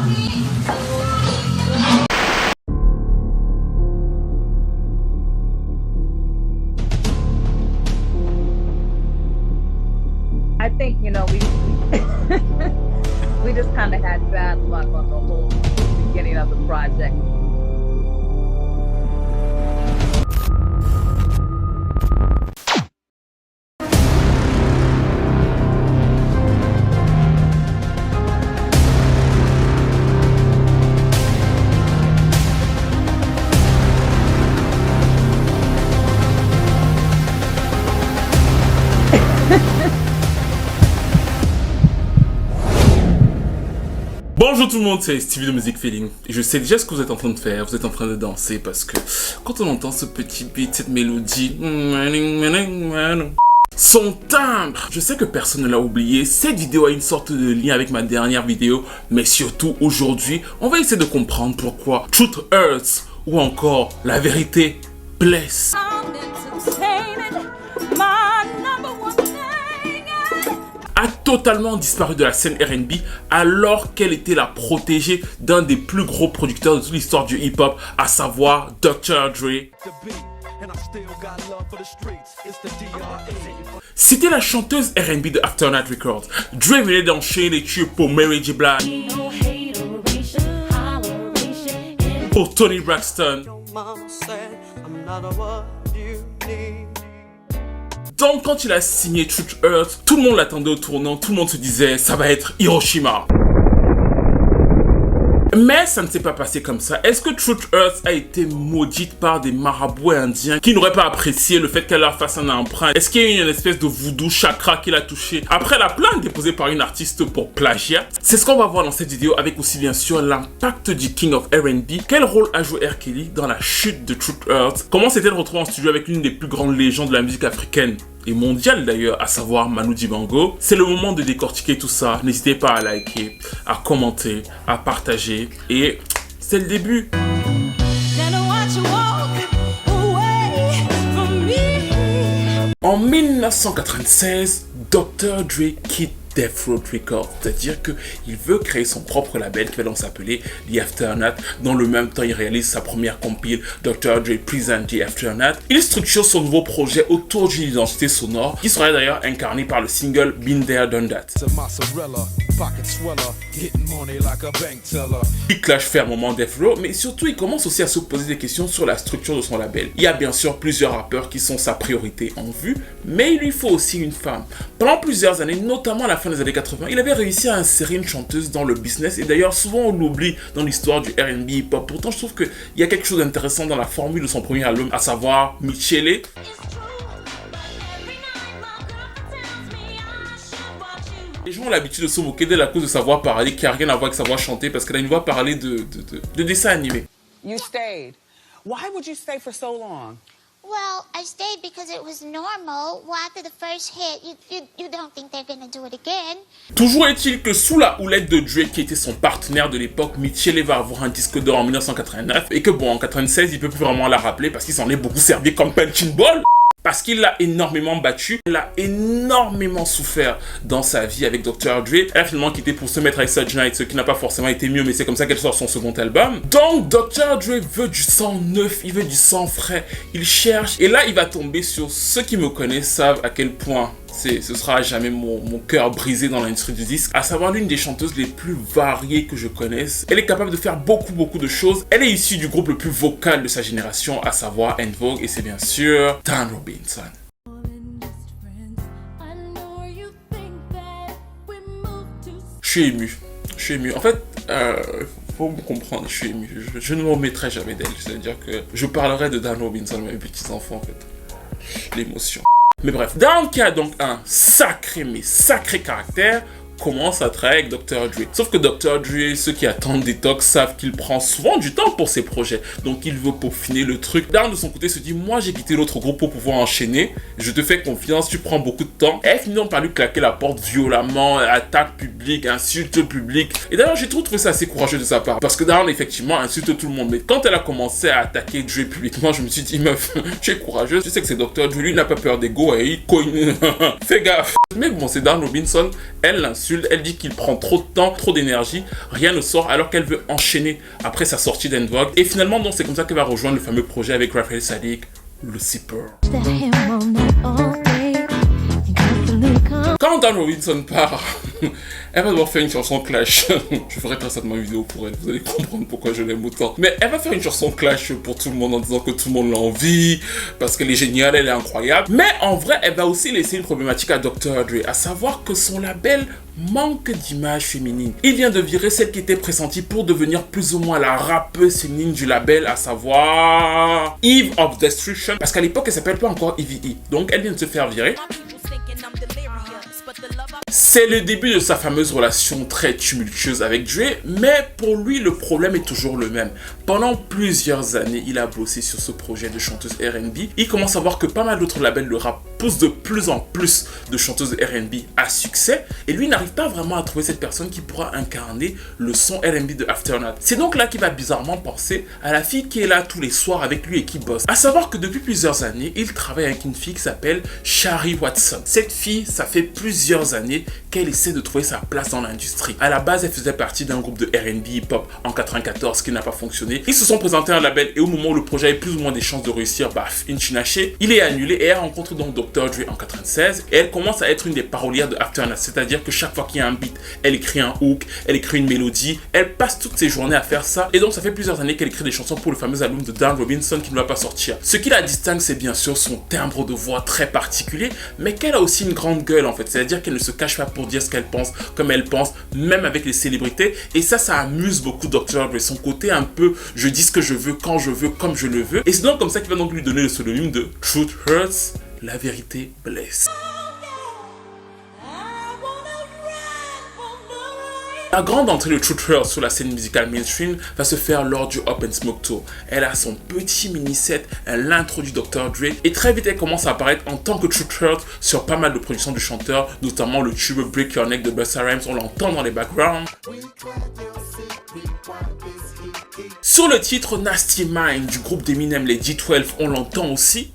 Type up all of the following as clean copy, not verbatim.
I think, you know, we just kind of had bad luck on the whole beginning of the project. Bonjour tout le monde, c'est Stevie de Music Feeling. Et je sais déjà ce que vous êtes en train de faire, vous êtes en train de danser parce que quand on entend ce petit beat, cette mélodie, son timbre, je sais que personne ne l'a oublié, cette vidéo a une sorte de lien avec ma dernière vidéo, mais surtout aujourd'hui, on va essayer de comprendre pourquoi Truth Hurts ou encore La Vérité blesse. A totalement disparu de la scène R&B alors qu'elle était la protégée d'un des plus gros producteurs de toute l'histoire du hip-hop, à savoir Dr. Dre. C'était la chanteuse R&B de Aftermath Records. Dre venait d'enchaîner les tubes pour Mary J. Blige, pour Toni Braxton. Donc quand il a signé Truth Hurts, tout le monde l'attendait au tournant, tout le monde se disait ça va être Hiroshima. Mais ça ne s'est pas passé comme ça. Est-ce que Truth Hurts a été maudite par des marabouts indiens qui n'auraient pas apprécié le fait qu'elle leur fasse un emprunt? Est-ce qu'il y a eu une espèce de voodoo chakra qui l'a touché? Après la plainte déposée par une artiste pour plagiat, c'est ce qu'on va voir dans cette vidéo, avec aussi bien sûr l'impact du King of R&B. Quel rôle a joué R. Kelly dans la chute de Truth Hurts? Comment s'est-elle retrouvée en studio avec l'une des plus grandes légendes de la musique africaine et mondiale d'ailleurs, à savoir Manu Dibango? C'est le moment de décortiquer tout ça. N'hésitez pas à liker, à commenter, à partager, et c'est le début. En 1996, Dr. Dre quitte Death Row Records, c'est-à-dire qu'il veut créer son propre label qui va donc s'appeler The Aftermath. Dans le même temps, il réalise sa première compile, Dr. Dre Present The Aftermath. Il structure son nouveau projet autour d'une identité sonore qui sera d'ailleurs incarnée par le single Been There Done That. Il clash fermement Death Row, mais surtout il commence aussi à se poser des questions sur la structure de son label. Il y a bien sûr plusieurs rappeurs qui sont sa priorité en vue, mais il lui faut aussi une femme. Pendant plusieurs années, notamment à la fin des années 80, il avait réussi à insérer une chanteuse dans le business, et d'ailleurs souvent on l'oublie dans l'histoire du R&B hip-hop. Pourtant je trouve qu'il y a quelque chose d'intéressant dans la formule de son premier album, à savoir Michele. Les gens ont l'habitude de se moquer d'elle à cause de sa voix parler qui n'a rien à voir avec sa voix chantée, parce qu'elle a une voix parlée de dessin animé. You stayed. Why would you stay for so long? Well, I stayed because it was normal. Well, after the first hit, you don't think they're gonna do it again. Toujours est-il que sous la houlette de Dre, qui était son partenaire de l'époque, Michele va avoir un disque d'or en 1989, et que bon, en 96, il peut plus vraiment la rappeler parce qu'il s'en est beaucoup servi comme punching ball. Parce qu'il l'a énormément battu, il a énormément souffert dans sa vie avec Dr. Dre. Elle a finalement quitté pour se mettre avec Suge Knight, ce qui n'a pas forcément été mieux, mais c'est comme ça qu'elle sort son second album. Donc Dr. Dre veut du sang neuf, il veut du sang frais, il cherche, et là il va tomber sur ceux qui me connaissent savent à quel point ce sera jamais mon cœur brisé dans l'industrie du disque, à savoir l'une des chanteuses les plus variées que je connaisse. Elle est capable de faire beaucoup de choses. Elle est issue du groupe le plus vocal de sa génération, à savoir En Vogue, et c'est bien sûr Dan Robinson. Je suis ému. En fait, faut me comprendre, je suis ému. Je ne me remettrai jamais d'elle. C'est-à-dire que je parlerai de Dan Robinson à mes petits-enfants, en fait. L'émotion. Mais bref, Dan, qui a donc un sacré caractère, commence à travailler avec Dr. Dre. Sauf que Dr. Dre, ceux qui attendent Detox savent qu'il prend souvent du temps pour ses projets. Donc il veut peaufiner le truc. Dan de son côté se dit, moi j'ai quitté l'autre groupe pour pouvoir enchaîner. Je te fais confiance, tu prends beaucoup de temps. Et elle finit donc par lui claquer la porte violemment, attaque publique, insulte publique. Et d'ailleurs j'ai trouvé ça assez courageux de sa part. Parce que Dan effectivement insulte tout le monde. Mais quand elle a commencé à attaquer Dre publiquement, je me suis dit, meuf, tu es courageuse. Tu sais que c'est Dr. Dre, lui il n'a pas peur d'ego et il cogne. Fais gaffe. Mais bon, c'est Dan Robinson, elle l'insulte. s'insulte, elle dit qu'il prend trop de temps, trop d'énergie, rien ne sort alors qu'elle veut enchaîner après sa sortie d'En Vogue. Et finalement, donc, c'est comme ça qu'elle va rejoindre le fameux projet avec Raphaël Saadiq, Lucifer. Quand Dan Robinson part, elle va devoir faire une chanson clash. Je ferai très certainement une vidéo pour elle, vous allez comprendre pourquoi je l'aime autant. Mais elle va faire une chanson clash pour tout le monde en disant que tout le monde l'a envie, parce qu'elle est géniale, elle est incroyable. Mais en vrai, elle va aussi laisser une problématique à Dr. Dre, à savoir que son label manque d'image féminine. Il vient de virer celle qui était pressentie pour devenir plus ou moins la rappeuse féminine du label, à savoir Eve of Destruction, parce qu'à l'époque elle s'appelle pas encore EVE, donc elle vient de se faire virer. C'est le début de sa fameuse relation très tumultueuse avec Dre, mais pour lui le problème est toujours le même. Pendant plusieurs années, il a bossé sur ce projet de chanteuse R&B. Il commence à voir que pas mal d'autres labels le rap poussent de plus en plus de chanteuses R&B à succès, et lui n'arrive pas vraiment à trouver cette personne qui pourra incarner le son R&B de Aftermath. C'est donc là qu'il va bizarrement penser à la fille qui est là tous les soirs avec lui et qui bosse. À savoir que depuis plusieurs années, il travaille avec une fille qui s'appelle Shari Watson. Cette fille, ça fait plusieurs années qu'elle essaie de trouver sa place dans l'industrie. À la base, elle faisait partie d'un groupe de R&B hip-hop en 94 qui n'a pas fonctionné. Ils se sont présentés à un label et au moment où le projet avait plus ou moins des chances de réussir, baf, Inchinaché, il est annulé et elle rencontre donc Dr. Dre en 96 et elle commence à être une des parolières de Aftermath, c'est-à-dire que chaque fois qu'il y a un beat, elle écrit un hook, elle écrit une mélodie, elle passe toutes ses journées à faire ça et donc ça fait plusieurs années qu'elle écrit des chansons pour le fameux album de Dan Robinson qui ne va pas sortir. Ce qui la distingue, c'est bien sûr son timbre de voix très particulier, mais qu'elle a aussi une grande gueule en fait, c'est-à-dire qu'elle ne se cache pas pour dire ce qu'elle pense, comme elle pense, même avec les célébrités, et ça amuse beaucoup Dr. Dre, son côté un peu je dis ce que je veux, quand je veux, comme je le veux, et c'est donc comme ça qu'il va donc lui donner le pseudonyme de Truth Hurts, la vérité blesse. La grande entrée de Truth Hurts sur la scène musicale mainstream va se faire lors du Up and Smoke Tour. Elle a son petit mini-set, elle introduit Dr. Dre et très vite elle commence à apparaître en tant que Truth Hurts sur pas mal de productions du chanteur, notamment le tube Break Your Neck de Busta Rhymes, on l'entend dans les backgrounds. Sur le titre Nasty Mind du groupe d'Eminem, les D12, on l'entend aussi.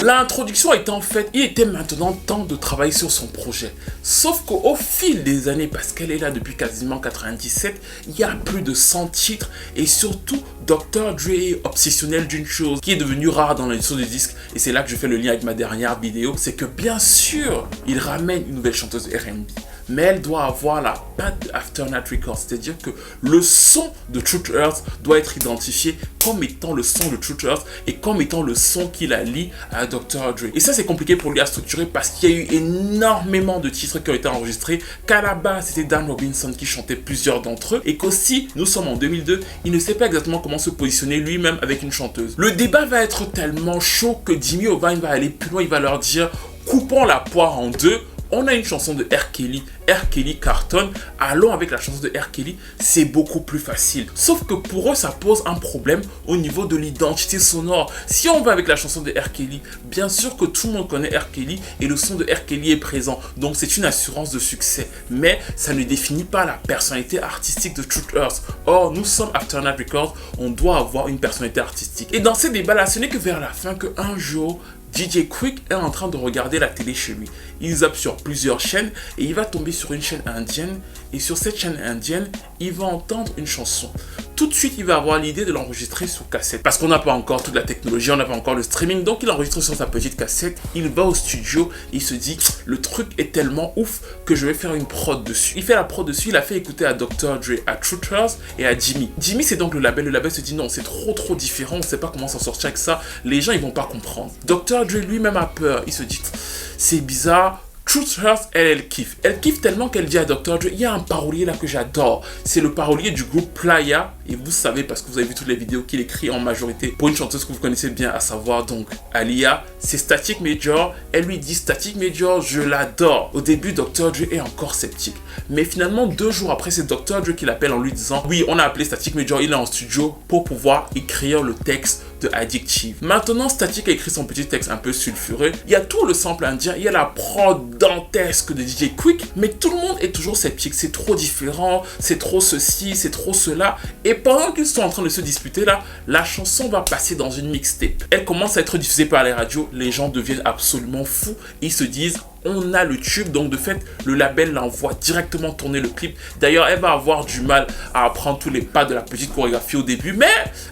L'introduction étant faite, il était maintenant temps de travailler sur son projet. Sauf qu'au fil des années, parce qu'elle est là depuis quasiment 97, il y a plus de 100 titres et surtout Dr. Dre est obsessionnel d'une chose qui est devenue rare dans l'industrie du disque et c'est là que je fais le lien avec ma dernière vidéo, c'est que bien sûr, il ramène une nouvelle chanteuse R&B. Mais elle doit avoir la patte d'Aftermath Records, c'est-à-dire que le son de Truth Hurts doit être identifié comme étant le son de Truth Hurts et comme étant le son qui la lie à Dr. Dre. Et ça c'est compliqué pour lui à structurer parce qu'il y a eu énormément de titres qui ont été enregistrés, qu'à la base c'était Dan Robinson qui chantait plusieurs d'entre eux et qu'aussi, nous sommes en 2002, il ne sait pas exactement comment se positionner lui-même avec une chanteuse. Le débat va être tellement chaud que Jimmy Iovine va aller plus loin, il va leur dire coupons la poire en deux. On a une chanson de R. Kelly cartonne, allons avec la chanson de R. Kelly, c'est beaucoup plus facile. Sauf que pour eux, ça pose un problème au niveau de l'identité sonore. Si on va avec la chanson de R. Kelly, bien sûr que tout le monde connaît R. Kelly et le son de R. Kelly est présent. Donc c'est une assurance de succès. Mais ça ne définit pas la personnalité artistique de Truth Hurts. Or, nous sommes Aftermath Records, on doit avoir une personnalité artistique. Et dans ces débats-là, ce n'est que vers la fin qu'un jour, DJ Quick est en train de regarder la télé chez lui. Il zappe sur plusieurs chaînes et il va tomber sur une chaîne indienne. Et sur cette chaîne indienne, il va entendre une chanson. Tout de suite, il va avoir l'idée de l'enregistrer sur cassette. Parce qu'on n'a pas encore toute la technologie, on n'a pas encore le streaming. Donc il enregistre sur sa petite cassette. Il va au studio et il se dit « Le truc est tellement ouf que je vais faire une prod dessus. » Il fait la prod dessus, il a fait écouter à Dr. Dre, à Truth Hurts et à Jimmy. Jimmy, c'est donc le label. Le label se dit « Non, c'est trop différent. On ne sait pas comment s'en sortir avec ça. Les gens, ils vont pas comprendre. » Dr. Dre lui-même a peur. Il se dit « C'est bizarre. » Truth Hurts, elle kiffe. Elle kiffe tellement qu'elle dit à Dr. Dre, il y a un parolier là que j'adore. C'est le parolier du groupe Playa. Et vous savez, parce que vous avez vu toutes les vidéos qu'il écrit en majorité pour une chanteuse que vous connaissez bien, à savoir donc Aaliyah. C'est Static Major. Elle lui dit, Static Major, je l'adore. Au début, Dr. Dre est encore sceptique. Mais finalement, 2 jours après, c'est Dr. Dre qui l'appelle en lui disant, oui, on a appelé Static Major, il est en studio pour pouvoir écrire le texte de Addictive. Maintenant, Static a écrit son petit texte un peu sulfureux. Il y a tout le sample indien, il y a la prod dantesque de DJ Quick, mais tout le monde est toujours sceptique. C'est trop différent, c'est trop ceci, c'est trop cela. Et pendant qu'ils sont en train de se disputer là, la chanson va passer dans une mixtape. Elle commence à être diffusée par les radios, les gens deviennent absolument fous. Ils se disent, on a le tube, donc de fait, le label l'envoie directement tourner le clip. D'ailleurs, elle va avoir du mal à apprendre tous les pas de la petite chorégraphie au début, mais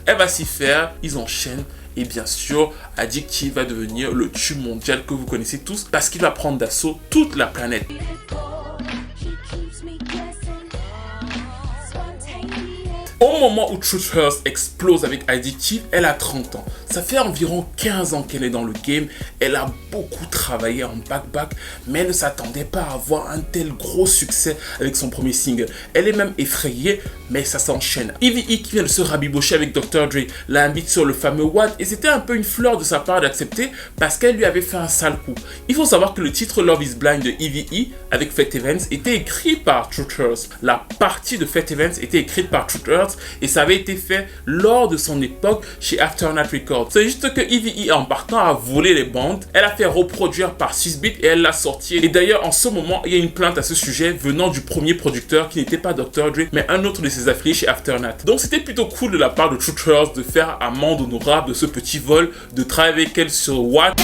elle va s'y faire, ils enchaînent. Et bien sûr, Addictive va devenir le tube mondial que vous connaissez tous parce qu'il va prendre d'assaut toute la planète. Au moment où Truth Hurts explose avec Addictive, elle a 30 ans. Ça fait environ 15 ans qu'elle est dans le game. Elle a beaucoup travaillé en back-back, mais elle ne s'attendait pas à avoir un tel gros succès avec son premier single. Elle est même effrayée, mais ça s'enchaîne. Ivy E qui vient de se rabibocher avec Dr. Dre l'invite sur le fameux What, et c'était un peu une fleur de sa part d'accepter parce qu'elle lui avait fait un sale coup. Il faut savoir que le titre Love is Blind de Ivy E avec Fate Events était écrit par Truth Hurts. La partie de Fate Events était écrite par Truth Hurts et ça avait été fait lors de son époque chez Aftermath Records. C'est juste que Ivy E, en partant à voler les bandes, elle a fait reproduire par Swissbeatz et elle l'a sorti. Et d'ailleurs, en ce moment, il y a une plainte à ce sujet venant du premier producteur qui n'était pas Dr. Dre, mais un autre de ses affiliés chez Aftermath. Donc c'était plutôt cool de la part de Truth Hurts de faire amende honorable de ce petit vol, de travailler avec elle sur What.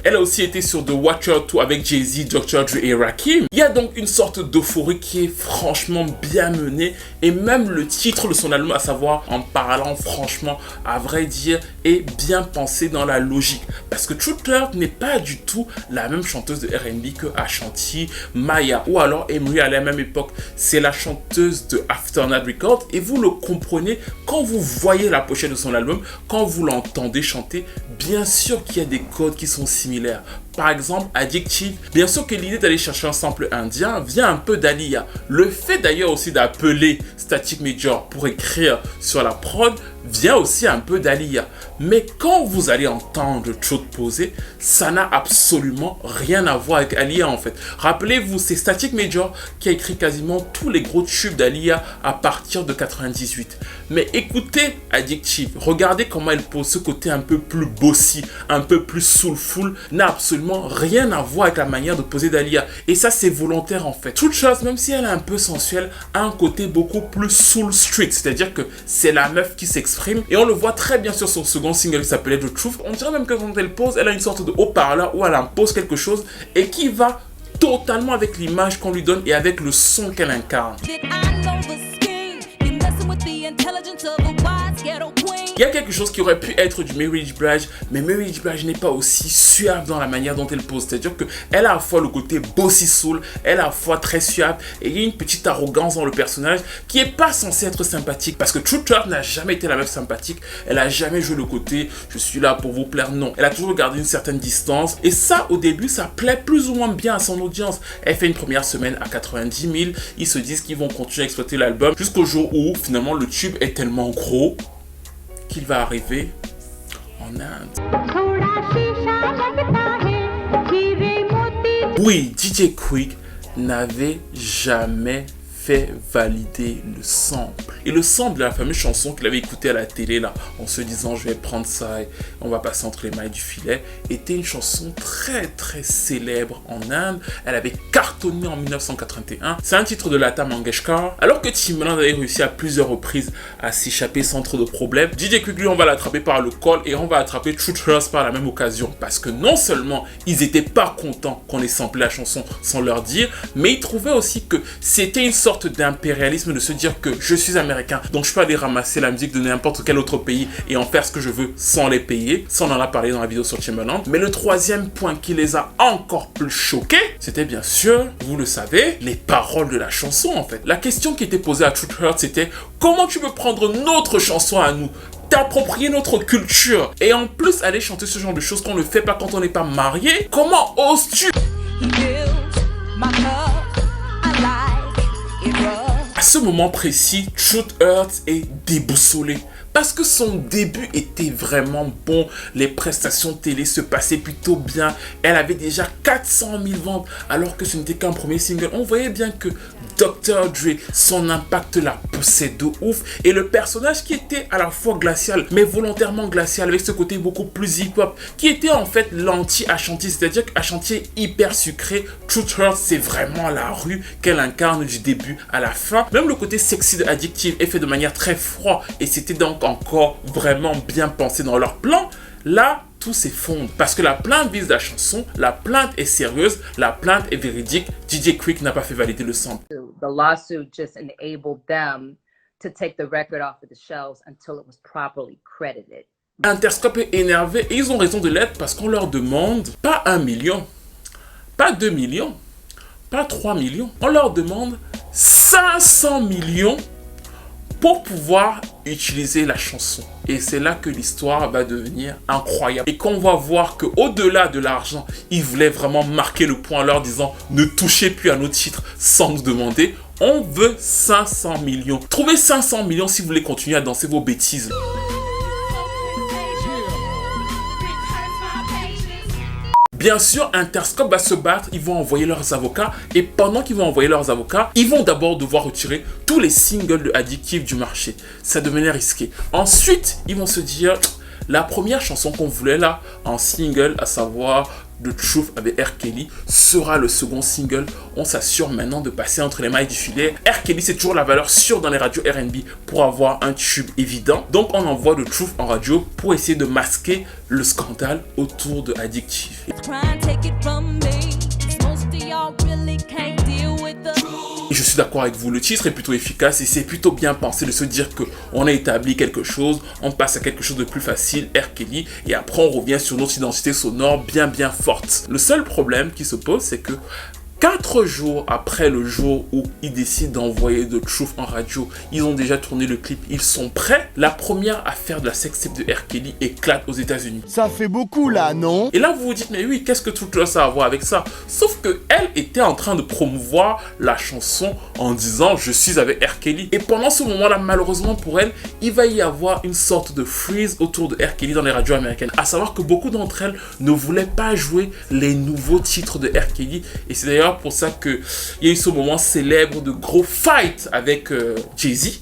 Elle a aussi été sur The Watcher 2 avec Jay-Z, Dr. Dre et Rakim. Il y a donc une sorte d'euphorie qui est franchement bien menée et même le titre de son album, à savoir En parlant franchement, à vrai dire, est bien pensé dans la logique. Parce que Truth Hurts n'est pas du tout la même chanteuse de R&B que Ashanti, Maya ou alors Emery à la même époque. C'est la chanteuse de Aftermath Records et vous le comprenez quand vous voyez la pochette de son album, quand vous l'entendez chanter, bien sûr qu'il y a des codes qui sont similaires. Par exemple, Addictive, bien sûr que l'idée d'aller chercher un sample indien vient un peu d'Aaliyah. Le fait d'ailleurs aussi d'appeler Static Major pour écrire sur la prod vient aussi un peu d'Aaliyah. Mais quand vous allez entendre Truth poser, ça n'a absolument rien à voir avec Aaliyah en fait. Rappelez-vous, c'est Static Major qui a écrit quasiment tous les gros tubes d'Aaliyah à partir de 98. Mais écoutez Addictive, regardez comment elle pose, ce côté un peu plus bossy, un peu plus soulful, n'a absolument rien à voir avec la manière de poser d'Aaliyah. Et ça c'est volontaire en fait. Truth Hurts, même si elle est un peu sensuelle, a un côté beaucoup plus soul street, c'est-à-dire que c'est la meuf qui s'exprime. Et on le voit très bien sur son second single qui s'appelait The Truth. On dirait même que quand elle pose, elle a une sorte de haut-parleur où elle impose quelque chose et qui va totalement avec l'image qu'on lui donne et avec le son qu'elle incarne. Il y a quelque chose qui aurait pu être du Mary J. Blige, mais Mary J. Blige n'est pas aussi suave dans la manière dont elle pose. C'est-à-dire qu'elle a à la fois le côté bossy soul, elle a à la fois très suave, et il y a une petite arrogance dans le personnage qui n'est pas censée être sympathique. Parce que Truth Hurts n'a jamais été la meuf sympathique, elle n'a jamais joué le côté « je suis là pour vous plaire », non. Elle a toujours gardé une certaine distance, et ça, au début, ça plaît plus ou moins bien à son audience. Elle fait une première semaine à 90 000, ils se disent qu'ils vont continuer à exploiter l'album, jusqu'au jour où, finalement, le tube est tellement gros qu'il va arriver en Inde. Oui, DJ Quick n'avait jamais fait valider le sample. Et le sample de la fameuse chanson qu'il avait écoutée à la télé là, en se disant je vais prendre ça et on va passer entre les mailles du filet, était une chanson très célèbre en Inde. Elle avait cartonné en 1981. C'est un titre de Lata Mangeshkar. Alors que Timbaland avait réussi à plusieurs reprises à s'échapper sans trop de problèmes, DJ Quick lui on va l'attraper par le col et on va attraper Truth Hurts par la même occasion. Parce que non seulement ils étaient pas contents qu'on ait samplé la chanson sans leur dire, mais ils trouvaient aussi que c'était une sorte d'impérialisme de se dire que je suis américain, donc je peux aller ramasser la musique de n'importe quel autre pays et en faire ce que je veux sans les payer. Ça on en a parlé dans la vidéo sur Timbaland. Mais le troisième point qui les a encore plus choqués, c'était bien sûr, vous le savez, les paroles de la chanson en fait. La question qui était posée à Truth Hurts c'était comment tu peux prendre notre chanson à nous, t'approprier notre culture et en plus aller chanter ce genre de choses qu'on ne fait pas quand on n'est pas marié? Comment oses-tu? À ce moment précis, Truth Hurts est déboussolé parce que son début était vraiment bon, les prestations télé se passaient plutôt bien, elle avait déjà 400 000 ventes alors que ce n'était qu'un premier single. On voyait bien que Dr. Dre, son impact la poussait de ouf, et le personnage qui était à la fois glacial mais volontairement glacial avec ce côté beaucoup plus hip-hop qui était en fait l'anti-Ashanti, c'est-à-dire qu'Ashanti est hyper sucré, Truth Hurts c'est vraiment la rue qu'elle incarne du début à la fin. Même le côté sexy de Addictive est fait de manière très froide et c'était donc encore vraiment bien pensé dans leur plan. Là, tout s'effondre parce que la plainte vise la chanson, la plainte est sérieuse, la plainte est véridique. DJ Quick n'a pas fait valider le sample. The lawsuit just enabled them to take the record off of the shelves until it was properly credited. Interscope est énervé et ils ont raison de l'être parce qu'on leur demande pas 1 million, pas 2 millions, pas 3 millions. On leur demande 500 millions pour pouvoir utiliser la chanson. Et c'est là que l'histoire va devenir incroyable. Et qu'on va voir qu'au-delà de l'argent, ils voulaient vraiment marquer le point en leur disant « Ne touchez plus à nos titres sans nous demander. On veut 500 millions. » Trouvez 500 millions si vous voulez continuer à danser vos bêtises. Bien sûr, Interscope va se battre, ils vont envoyer leurs avocats et pendant qu'ils vont envoyer leurs avocats, ils vont d'abord devoir retirer tous les singles de Addictive du marché. Ça devenait risqué. Ensuite, ils vont se dire, la première chanson qu'on voulait là, en single, à savoir The Truth avec R. Kelly, sera le second single. On s'assure maintenant de passer entre les mailles du filet. R. Kelly, c'est toujours la valeur sûre dans les radios R&B pour avoir un tube évident. Donc, on envoie The Truth en radio pour essayer de masquer le scandale autour de Addictive. Et je suis d'accord avec vous, le titre est plutôt efficace et c'est plutôt bien pensé de se dire qu'on a établi quelque chose, on passe à quelque chose de plus facile, R. Kelly, et après on revient sur notre identité sonore bien forte. Le seul problème qui se pose, c'est que 4 jours après le jour où ils décident d'envoyer The Truth en radio, ils ont déjà tourné le clip, ils sont prêts. La première affaire de la sextape de R. Kelly éclate aux États-Unis. Ça fait beaucoup là, non? Et là, vous vous dites, mais oui, qu'est-ce que Truth Hurts a à voir avec ça? Sauf que elle était en train de promouvoir la chanson en disant, je suis avec R. Kelly. Et pendant ce moment-là, malheureusement pour elle, il va y avoir une sorte de freeze autour de R. Kelly dans les radios américaines. À savoir que beaucoup d'entre elles ne voulaient pas jouer les nouveaux titres de R. Kelly. Et c'est d'ailleurs pour ça qu'il y a eu ce moment célèbre de gros fight avec Jay-Z.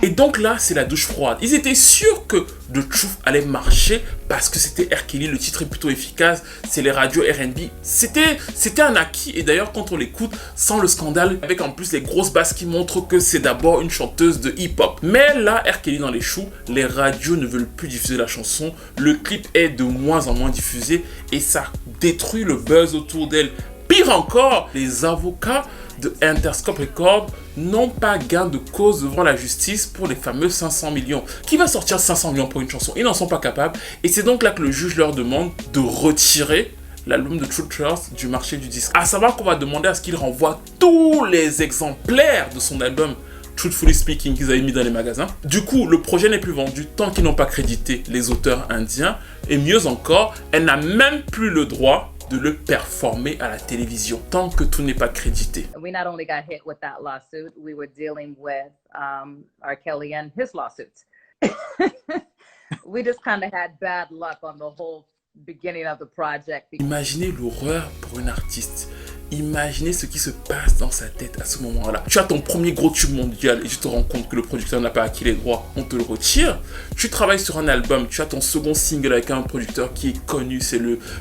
Et donc là, c'est la douche froide. Ils étaient sûrs que The Truth allait marcher parce que c'était R. Kelly, le titre est plutôt efficace, c'est les radios R&B. C'était un acquis et d'ailleurs quand on l'écoute sans le scandale, avec en plus les grosses basses qui montrent que c'est d'abord une chanteuse de hip-hop. Mais là, R. Kelly dans les choux, les radios ne veulent plus diffuser la chanson, le clip est de moins en moins diffusé et ça détruit le buzz autour d'elle. Pire encore, les avocats de Interscope Records n'ont pas gain de cause devant la justice pour les fameux 500 millions. Qui va sortir 500 millions pour une chanson? Ils n'en sont pas capables. Et c'est donc là que le juge leur demande de retirer l'album de Truth Hurts du marché du disque. À savoir qu'on va demander à ce qu'il renvoie tous les exemplaires de son album Truthfully Speaking qu'ils avaient mis dans les magasins. Du coup, le projet n'est plus vendu tant qu'ils n'ont pas crédité les auteurs indiens. Et mieux encore, elle n'a même plus le droit de le performer à la télévision tant que tout n'est pas crédité. We not only got hit with that lawsuit, we were dealing with R. Kelly and his lawsuits. We just kind of had bad luck on the whole beginning of the project. Imaginez l'horreur pour une artiste. Imaginez ce qui se passe dans sa tête à ce moment-là. Tu as ton premier gros tube mondial et tu te rends compte que le producteur n'a pas acquis les droits, on te le retire. Tu travailles sur un album, tu as ton second single avec un producteur qui est connu, c'est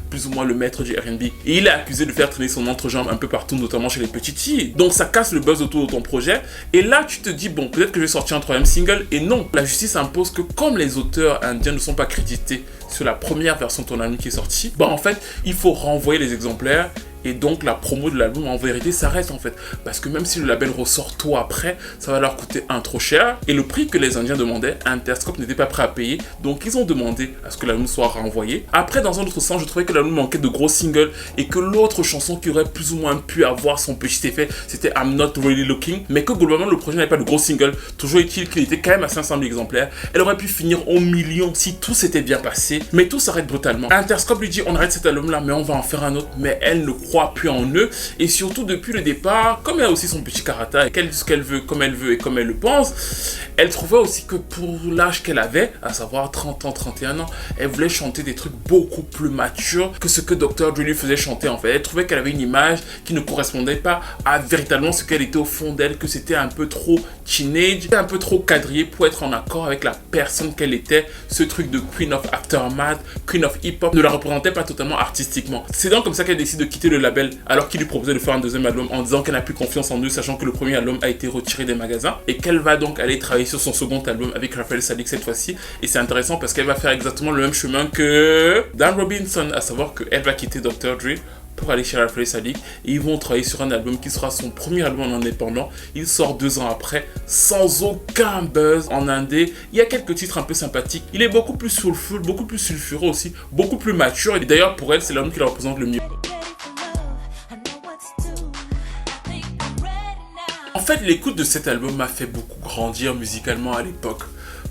plus ou moins le maître du R&B. Et il est accusé de faire traîner son entrejambe un peu partout, notamment chez les petites filles. Donc ça casse le buzz autour de ton projet. Et là, tu te dis, bon, peut-être que je vais sortir un troisième single. Et non, la justice impose que comme les auteurs indiens ne sont pas crédités sur la première version de ton album qui est sortie, bah en fait, il faut renvoyer les exemplaires. Et donc la promo de l'album en vérité s'arrête en fait. Parce que même si le label ressort tôt après, ça va leur coûter un trop cher. Et le prix que les Indiens demandaient, Interscope n'était pas prêt à payer. Donc ils ont demandé à ce que l'album soit renvoyé. Après, dans un autre sens, je trouvais que l'album manquait de gros singles. Et que l'autre chanson qui aurait plus ou moins pu avoir son petit effet, c'était I'm Not Really Looking. Mais que globalement le projet n'avait pas de gros singles. Toujours est-il qu'il était quand même à 500 000 exemplaires. Elle aurait pu finir au million si tout s'était bien passé. Mais tout s'arrête brutalement. Interscope lui dit on arrête cet album là mais on va en faire un autre. Mais elle ne croit croit plus en eux. Et surtout, depuis le départ, comme elle a aussi son petit caractère, qu'elle dit ce qu'elle veut, comme elle veut et comme elle le pense, elle trouvait aussi que pour l'âge qu'elle avait, à savoir 30 ans, 31 ans, elle voulait chanter des trucs beaucoup plus matures que ce que Dr. Dre lui faisait chanter en fait. Elle trouvait qu'elle avait une image qui ne correspondait pas à véritablement ce qu'elle était au fond d'elle, que c'était un peu trop teenage, un peu trop quadrillé pour être en accord avec la personne qu'elle était. Ce truc de Queen of Aftermath, Queen of Hip Hop ne la représentait pas totalement artistiquement. C'est donc comme ça qu'elle décide de quitter le label alors qu'il lui proposait de faire un deuxième album en disant qu'elle n'a plus confiance en eux, sachant que le premier album a été retiré des magasins et qu'elle va donc aller travailler sur son second album avec Raphaël Saadiq cette fois-ci. Et c'est intéressant parce qu'elle va faire exactement le même chemin que Dan Robinson, à savoir qu'elle va quitter Dr. Dre pour aller chez Raphaël Saadiq et ils vont travailler sur un album qui sera son premier album en indépendant. Il sort 2 ans après sans aucun buzz en indé. Il y a quelques titres un peu sympathiques. Il est beaucoup plus soulful, beaucoup plus sulfureux aussi, beaucoup plus mature et d'ailleurs pour elle c'est l'album qui la représente le mieux. En fait, l'écoute de cet album m'a fait beaucoup grandir musicalement à l'époque.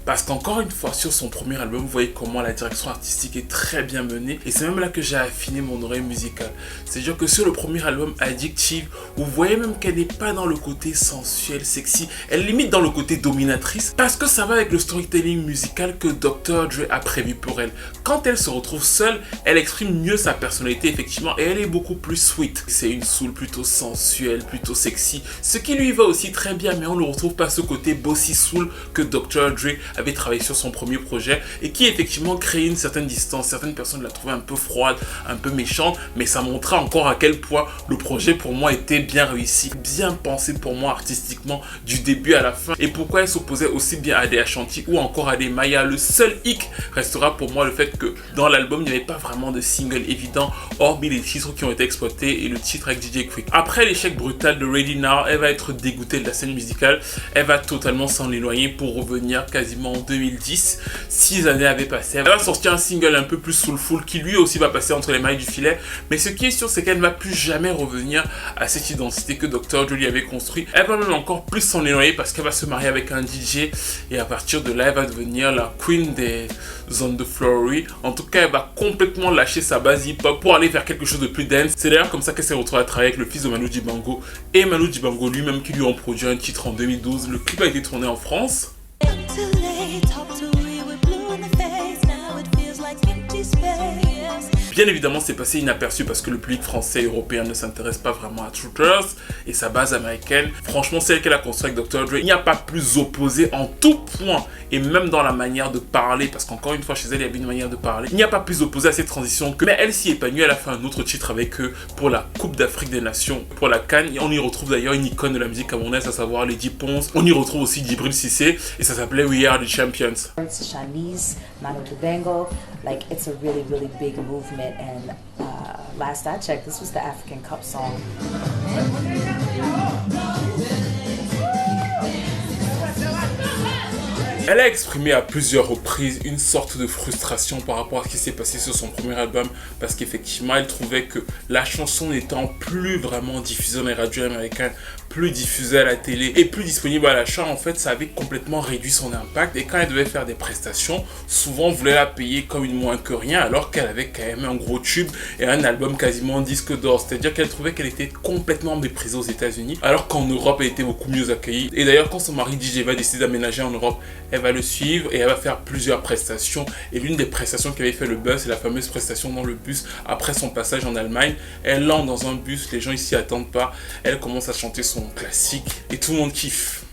Parce qu'encore une fois, sur son premier album, vous voyez comment la direction artistique est très bien menée. Et c'est même là que j'ai affiné mon oreille musicale. C'est-à-dire que sur le premier album, Addictive, vous voyez même qu'elle n'est pas dans le côté sensuel, sexy. Elle est limite dans le côté dominatrice. Parce que ça va avec le storytelling musical que Dr. Dre a prévu pour elle. Quand elle se retrouve seule, elle exprime mieux sa personnalité, effectivement. Et elle est beaucoup plus sweet. C'est une soul plutôt sensuelle, plutôt sexy. Ce qui lui va aussi très bien, mais on ne retrouve pas ce côté bossy soul que Dr. Dre avait travaillé sur son premier projet et qui effectivement créait une certaine distance. Certaines personnes la trouvaient un peu froide, un peu méchante, mais ça montrait encore à quel point le projet pour moi était bien réussi, bien pensé pour moi artistiquement du début à la fin et pourquoi elle s'opposait aussi bien à des Ashanti ou encore à des Maya. Le seul hic restera pour moi le fait que dans l'album il n'y avait pas vraiment de single évident hormis les titres qui ont été exploités et le titre avec DJ Quick. Après l'échec brutal de Ready Now, elle va être dégoûtée de la scène musicale, elle va totalement s'en éloigner pour revenir quasiment en 2010, 6 années avaient passé. Elle va sortir un single un peu plus soulful qui lui aussi va passer entre les mailles du filet, mais ce qui est sûr c'est qu'elle ne va plus jamais revenir à cette identité que Dr. Dre lui avait construit. Elle va même encore plus s'en éloigner parce qu'elle va se marier avec un DJ et à partir de là elle va devenir la queen des zones de Flowery. En tout cas elle va complètement lâcher sa base hip hop pour aller vers quelque chose de plus dense. C'est d'ailleurs comme ça qu'elle s'est retrouvée à travailler avec le fils de Manu Dibango et Manu Dibango lui-même qui lui ont produit un titre en 2012. Le clip a été tourné en France. Bien évidemment, c'est passé inaperçu parce que le public français et européen ne s'intéresse pas vraiment à Truthers et sa base américaine. Franchement, celle qu'elle a construite avec Dr. Dre, il n'y a pas plus opposé en tout point et même dans la manière de parler parce qu'encore une fois, chez elle, il y avait une manière de parler. Il n'y a pas plus opposé à cette transition que, mais elle s'y épanouit. Elle a fait un autre titre avec eux pour la Coupe d'Afrique des Nations, pour la CAN. Et on y retrouve d'ailleurs une icône de la musique camerounaise, à savoir Lady Ponce. On y retrouve aussi Djibril Cissé et ça s'appelait We Are the Champions. Shanice, Manu Dibango, like it's a really, really big movement. And last I checked, this was the African Cup song. Elle a exprimé à plusieurs reprises une sorte de frustration par rapport à ce qui s'est passé sur son premier album parce qu'effectivement elle trouvait que la chanson n'étant plus vraiment diffusée dans les radios américaines, plus diffusée à la télé et plus disponible à l'achat, en fait ça avait complètement réduit son impact et quand elle devait faire des prestations, souvent on voulait la payer comme une moins que rien alors qu'elle avait quand même un gros tube et un album quasiment disque d'or, c'est-à-dire qu'elle trouvait qu'elle était complètement méprisée aux États-Unis alors qu'en Europe elle était beaucoup mieux accueillie. Et d'ailleurs quand son mari DJ va décider d'aménager en Europe, elle va le suivre et elle va faire plusieurs prestations et l'une des prestations qui avait fait le buzz c'est la fameuse prestation dans le bus après son passage en Allemagne. Elle entre dans un bus, les gens ici attendent pas, elle commence à chanter son classique et tout le monde kiffe.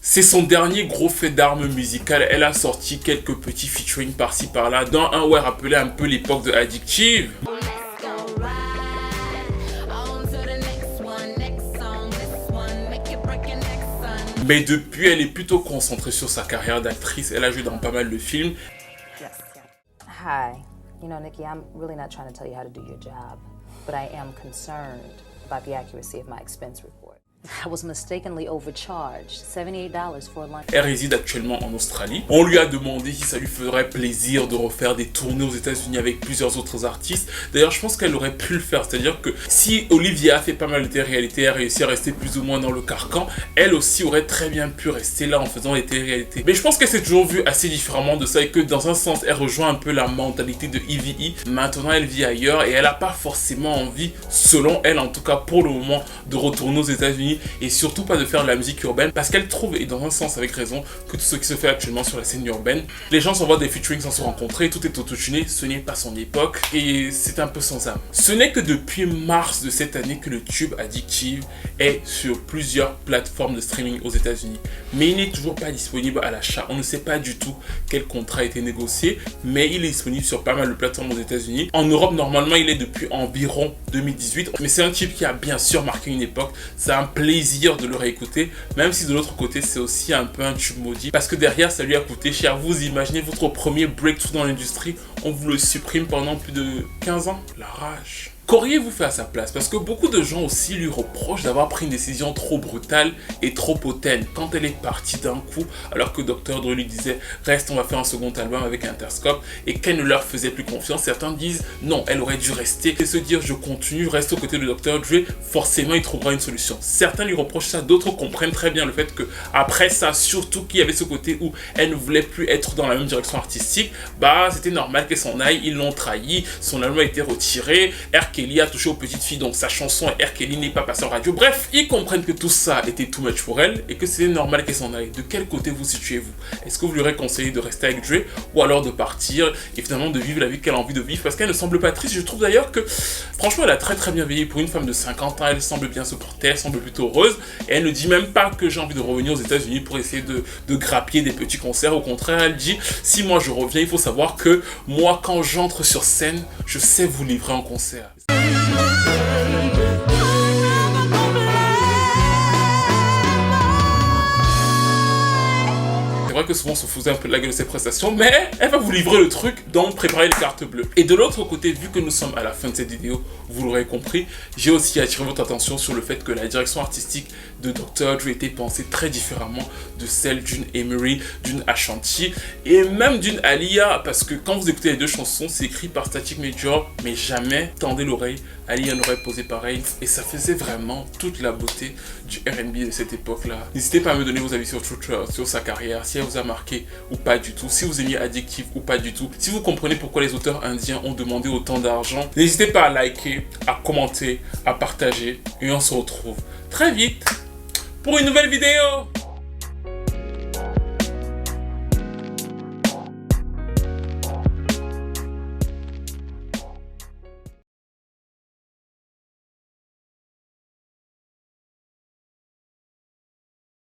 C'est son dernier gros fait d'armes musical. Elle a sorti quelques petits featuring par-ci par-là, dans un où elle rappelait un peu l'époque de Addictive. Mais depuis, elle est plutôt concentrée sur sa carrière d'actrice. Elle a joué dans pas mal de films. Hi, you know, Nikki, I'm really not trying to tell you how to do your job, but I am concerned about the accuracy of my expense report. I was mistakenly overcharged, $78 for a lunch. Elle réside actuellement en Australie. On lui a demandé si ça lui ferait plaisir de refaire des tournées aux États-Unis avec plusieurs autres artistes. D'ailleurs, je pense qu'elle aurait pu le faire. C'est-à-dire que si Olivia a fait pas mal de télé-réalités, a réussi à rester plus ou moins dans le carcan, elle aussi aurait très bien pu rester là en faisant les télé-réalités. Mais je pense qu'elle s'est toujours vue assez différemment de ça et que dans un sens, elle rejoint un peu la mentalité de Ivy. Maintenant, elle vit ailleurs et elle n'a pas forcément envie, selon elle en tout cas pour le moment, de retourner aux États-Unis et surtout pas de faire de la musique urbaine parce qu'elle trouve, et dans un sens avec raison, que tout ce qui se fait actuellement sur la scène urbaine, les gens s'envoient des featuring sans se rencontrer, tout est autotuné, ce n'est pas son époque et c'est un peu sans âme. Ce n'est que depuis mars de cette année que le tube Addictive est sur plusieurs plateformes de streaming aux États-Unis, mais il n'est toujours pas disponible à l'achat. On ne sait pas du tout quel contrat a été négocié, mais il est disponible sur pas mal de plateformes aux États-Unis. En Europe, normalement, il est depuis environ 2018, mais c'est un tube qui a bien sûr marqué une époque. C'est un plaisir de le réécouter, même si de l'autre côté, c'est aussi un peu un tube maudit, parce que derrière, ça lui a coûté cher. Vous imaginez votre premier breakthrough dans l'industrie, on vous le supprime pendant plus de 15 ans. La rage. Qu'auriez-vous fait à sa place? Parce que beaucoup de gens aussi lui reprochent d'avoir pris une décision trop brutale et trop hautaine quand elle est partie d'un coup, alors que Dr. Dre lui disait reste, on va faire un second album avec Interscope, et qu'elle ne leur faisait plus confiance. Certains disent non, elle aurait dû rester et se dire je continue, reste aux côtés de Dr. Dre, forcément il trouvera une solution. Certains lui reprochent ça, d'autres comprennent très bien le fait que après ça, surtout qu'il y avait ce côté où elle ne voulait plus être dans la même direction artistique, bah c'était normal qu'elle s'en aille, ils l'ont trahi, son album a été retiré, R. Kelly a touché aux petites filles, donc sa chanson R. Kelly n'est pas passée en radio. Bref, ils comprennent que tout ça était too much pour elle et que c'est normal qu'elle s'en aille. De quel côté vous situez-vous? Est-ce que vous lui aurez conseillé de rester avec Dre ou alors de partir et finalement de vivre la vie qu'elle a envie de vivre? Parce qu'elle ne semble pas triste. Je trouve d'ailleurs que franchement elle a très bien vieilli pour une femme de 50 ans. Elle semble bien se porter, elle semble plutôt heureuse et elle ne dit même pas que j'ai envie de revenir aux États-Unis pour essayer de grappiller des petits concerts. Au contraire, elle dit si moi je reviens, il faut savoir que moi quand j'entre sur scène, je sais vous livrer en concert. C'est vrai que souvent on se faisait un peu de la gueule de ses prestations, mais elle va vous livrer le truc, donc préparez les cartes bleues. Et de l'autre côté, vu que nous sommes à la fin de cette vidéo, vous l'aurez compris, j'ai aussi attiré votre attention sur le fait que la direction artistique de Dr. Dre était pensée très différemment de celle d'une Emery, d'une Ashanti et même d'une Aaliyah, parce que quand vous écoutez les deux chansons, c'est écrit par Static Major, mais jamais tendez l'oreille, Aaliyah n'aurait posé pareil, et ça faisait vraiment toute la beauté du R&B de cette époque-là. N'hésitez pas à me donner vos avis sur sa carrière, si elle vous a marqué ou pas du tout, si vous aimiez Addictive ou pas du tout, si vous comprenez pourquoi les auteurs indiens ont demandé autant d'argent. N'hésitez pas à liker, à commenter, à partager, et on se retrouve très vite pour une nouvelle vidéo.